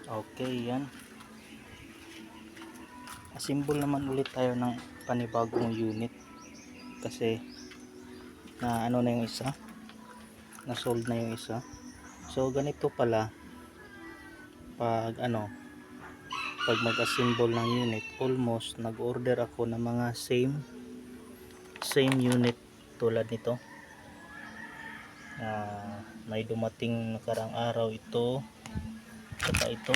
Okay, yan. Assemble naman ulit tayo ng panibagong unit kasi na ano na yung isa, na sold na yung isa. So ganito pala pag pag mag-assemble ng unit, almost nag-order ako ng mga same unit tulad nito. May dumating nakarang araw ito, saka ito.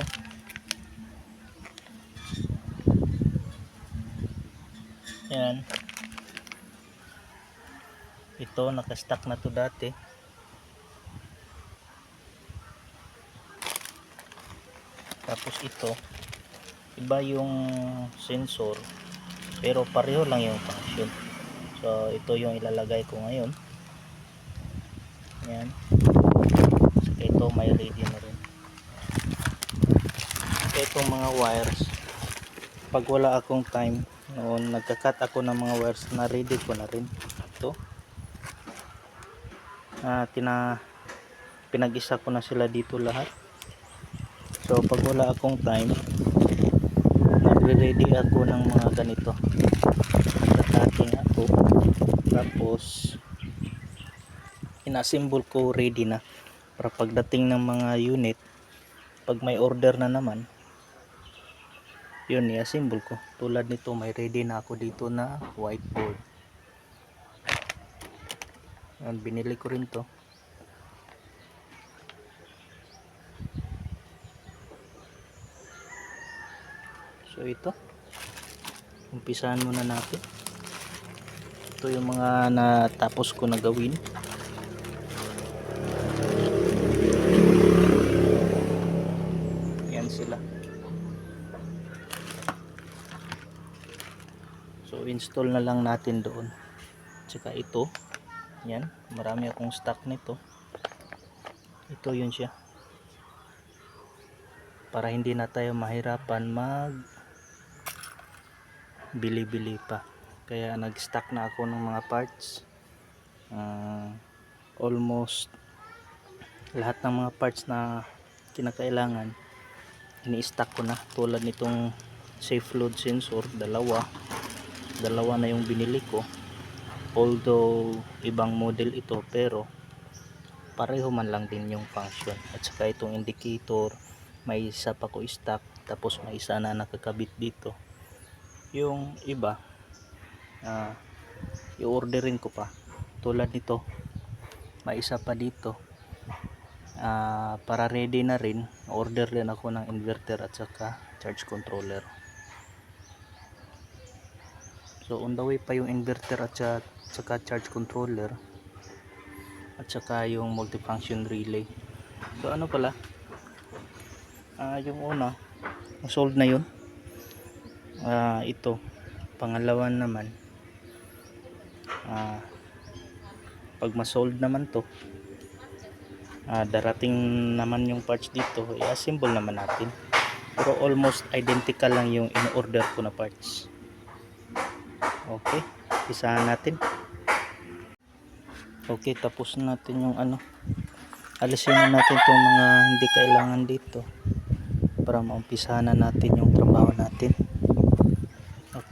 Yan. Ito naka-stock na to dati. Tapos ito, iba yung sensor pero pareho lang yung function. So ito yung ilalagay ko ngayon. Yan. Saka ito may ready na rin. Itong mga wires, pag wala akong time noon, nagka-cut ako ng mga wires na ready ko na rin. Ito pinag-isa ko na sila dito lahat. So pag wala akong time, nagre-ready ako ng mga ganito, nagka-cutting ako, tapos inassemble ko ready na para pagdating ng mga unit, pag may order na naman, yun i-assemble ko. Tulad nito, may ready na ako dito na whiteboard. Yan, binili ko rin to. So ito, umpisahan muna natin. Ito yung mga natapos ko na gawin. Yan sila. So install na lang natin doon. Tsaka ito, yan, marami akong stock nito. Ito yun siya, para hindi na tayo mahirapan mag bili-bili pa. Kaya nag-stock na ako ng mga parts. Almost lahat ng mga parts na kinakailangan ini-stock ko na. Tulad nitong safe load sensor, dalawa na yung binili ko. Although ibang model ito, pero pareho man lang din yung function. At saka itong indicator, may isa pa ko stock, tapos may isa na nakakabit dito. Yung iba i-orderin ko pa. Tulad nito, may isa pa dito, para ready na rin. Order din ako ng inverter at saka charge controller. So on the way pa yung inverter at saka charge controller at saka yung multifunction relay. So ano pala, yung una sold na yun. Ito pangalawan naman, pag ma-sold naman to, darating naman yung parts dito, i-assemble naman natin. Pero almost identical lang yung in-order ko na parts. Okay, isahan natin. Okay, tapos natin yung alisin na natin itong mga hindi kailangan dito para maumpisahan na natin yung trabaho natin.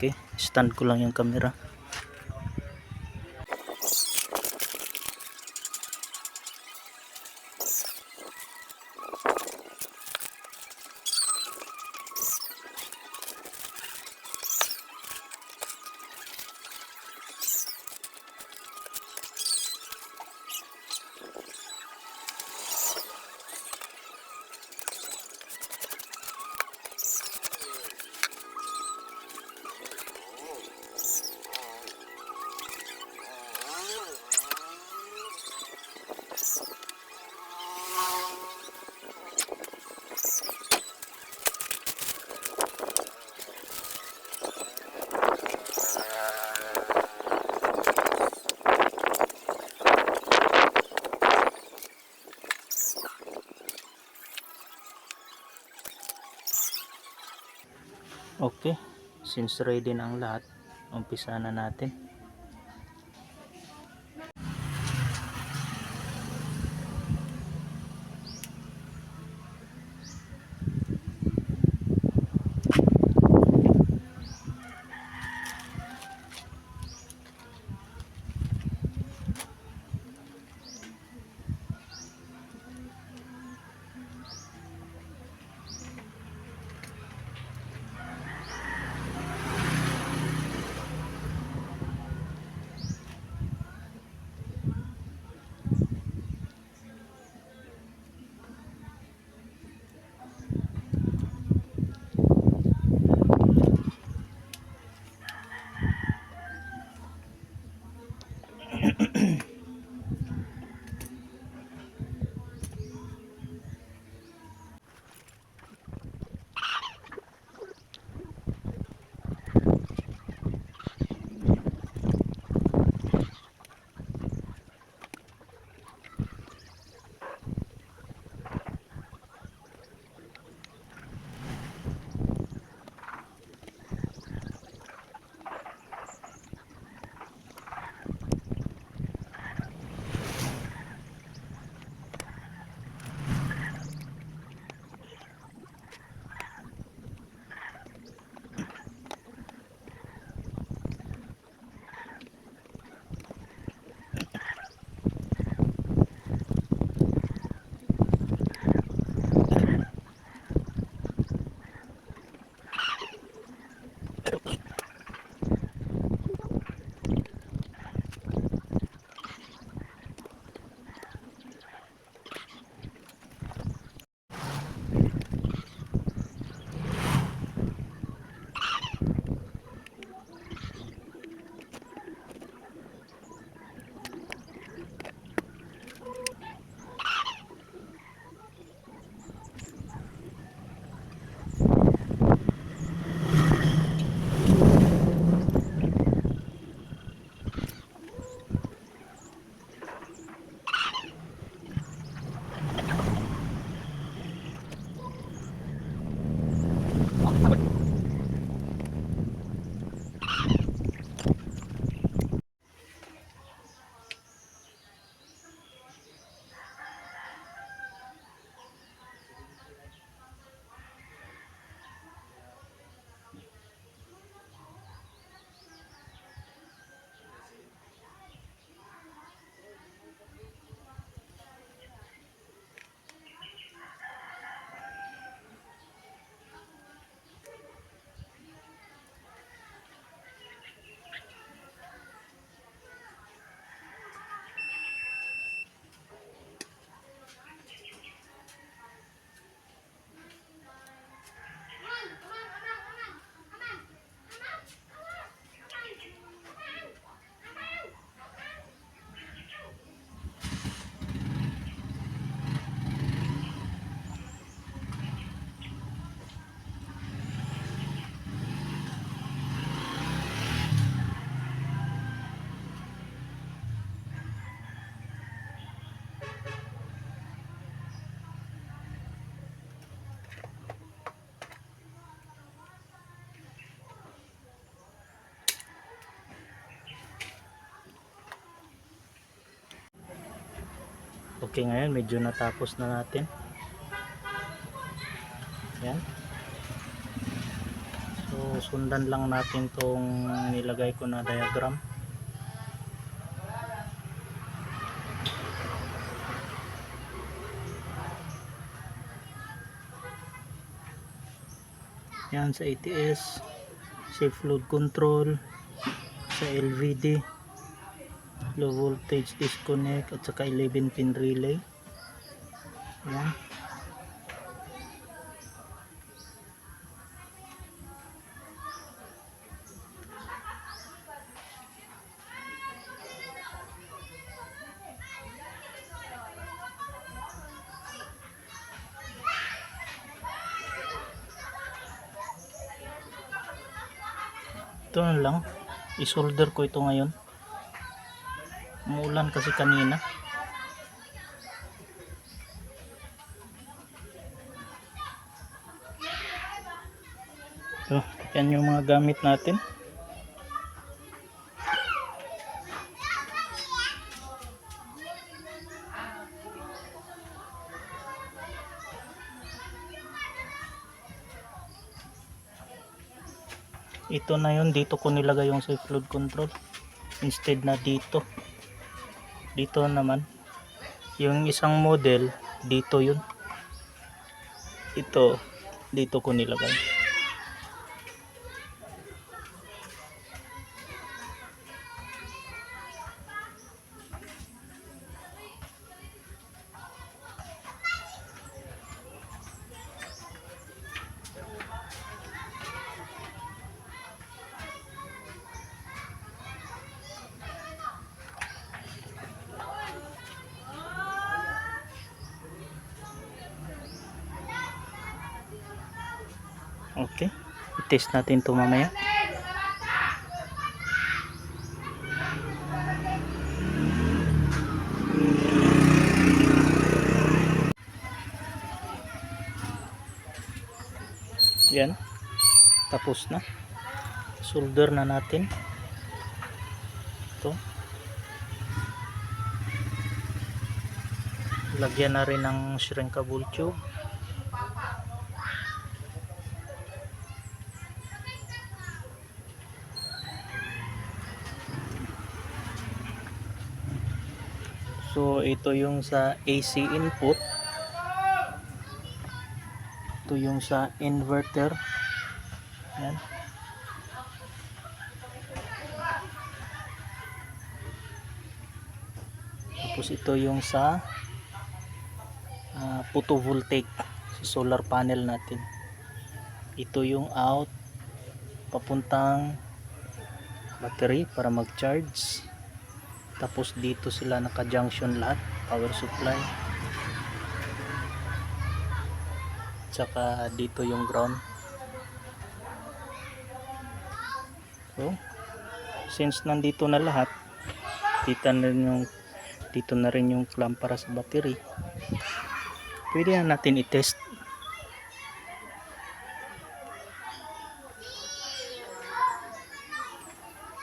Okay, stand ko lang yung camera. Okay, since ready na ang lahat, umpisa na natin. Okay, ngayon medyo natapos na natin. Yan. So sundan lang natin tong nilagay ko na diagram. Yan sa ATS, safe load control, sa LVD, low voltage disconnect, at saka 11 pin relay. Yan. Ito na lang, isolder ko ito ngayon. Umulan kasi kanina. So, yan yung mga gamit natin. Ito na yun, dito ko nilagay yung safe load control instead na dito. Dito naman yung isang model, dito yun. Ito dito ko nilagay. Okay, i-test natin ito mamaya. Yan, tapos na. Solder na natin ito. Lagyan na rin ng shrinkable tube. So ito yung sa AC input, ito yung sa inverter. Yan. Tapos ito yung sa photovoltaic, sa solar panel natin. Ito yung out papuntang battery para mag-charge. Tapos dito sila naka-junction lahat, power supply. Tsaka dito yung ground. So, since nandito na lahat, dito na rin yung clamp para sa battery. Pwede na natin i-test.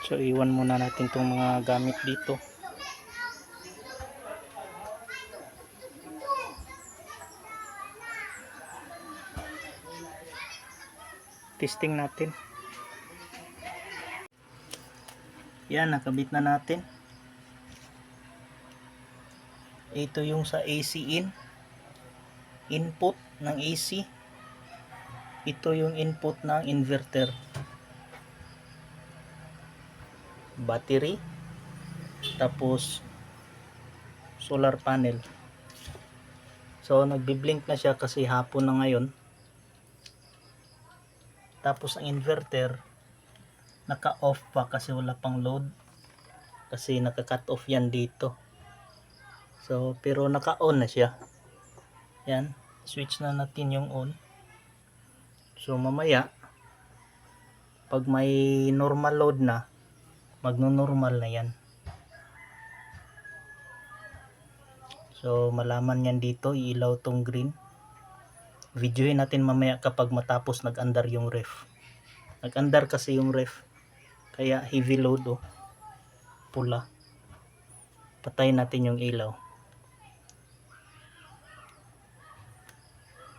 So iwan muna natin itong mga gamit dito. Testing natin. Yan, nakabit na natin. Ito yung sa AC input ng AC. Ito yung input ng inverter, battery, tapos solar panel. So nagbi-blink na siya kasi hapon na ngayon. Tapos ang inverter naka-off pa kasi wala pang load, kasi naka-cut off yan dito. So pero naka-on na siya. Yan, switch na natin yung on. So mamaya pag may normal load na, magno-normal na yan. So malaman yan dito, iilaw tong green. Videoin natin mamaya kapag matapos nag-andar yung ref. Nag-andar kasi yung ref, kaya heavy load, pula. Patayin natin yung ilaw.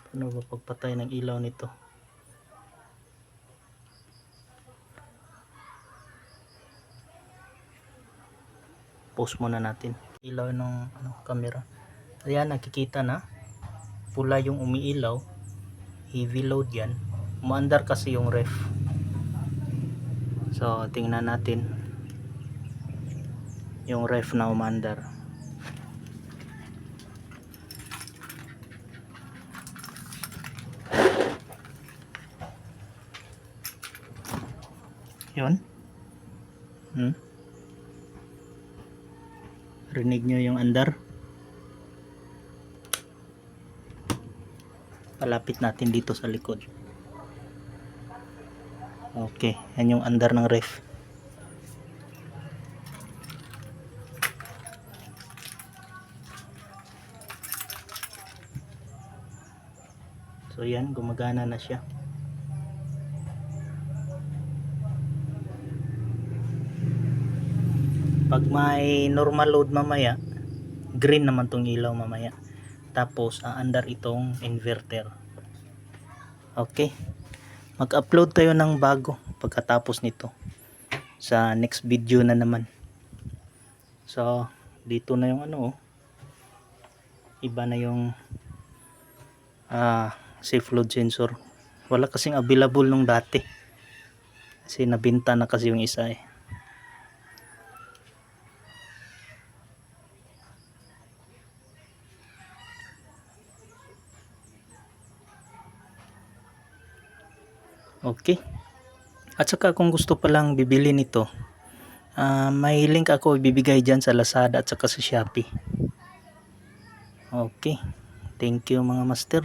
Ano ba pagpatay ng ilaw nito? Pause muna natin ilaw ng camera. Ayan, nakikita na pula yung umiilaw, heavy load yan, umaandar kasi yung ref. So tingnan natin yung ref na umaandar. Yun. Rinig nyo yung andar. Palapit natin dito sa likod. Okay, yan yung andar ng ref. So yan, gumagana na siya. Pag may normal load mamaya, green naman tong ilaw mamaya. Tapos aandar itong inverter. Okay, mag-upload tayo ng bago pagkatapos nito sa next video na naman. So dito na yung iba na yung safe load sensor. Wala kasing available nung dati kasi nabenta na kasi yung isa eh. Okay, at saka kung gusto palang bibili nito, may link ako ibibigay dyan sa Lazada at saka sa Shopee. Okay, thank you mga master.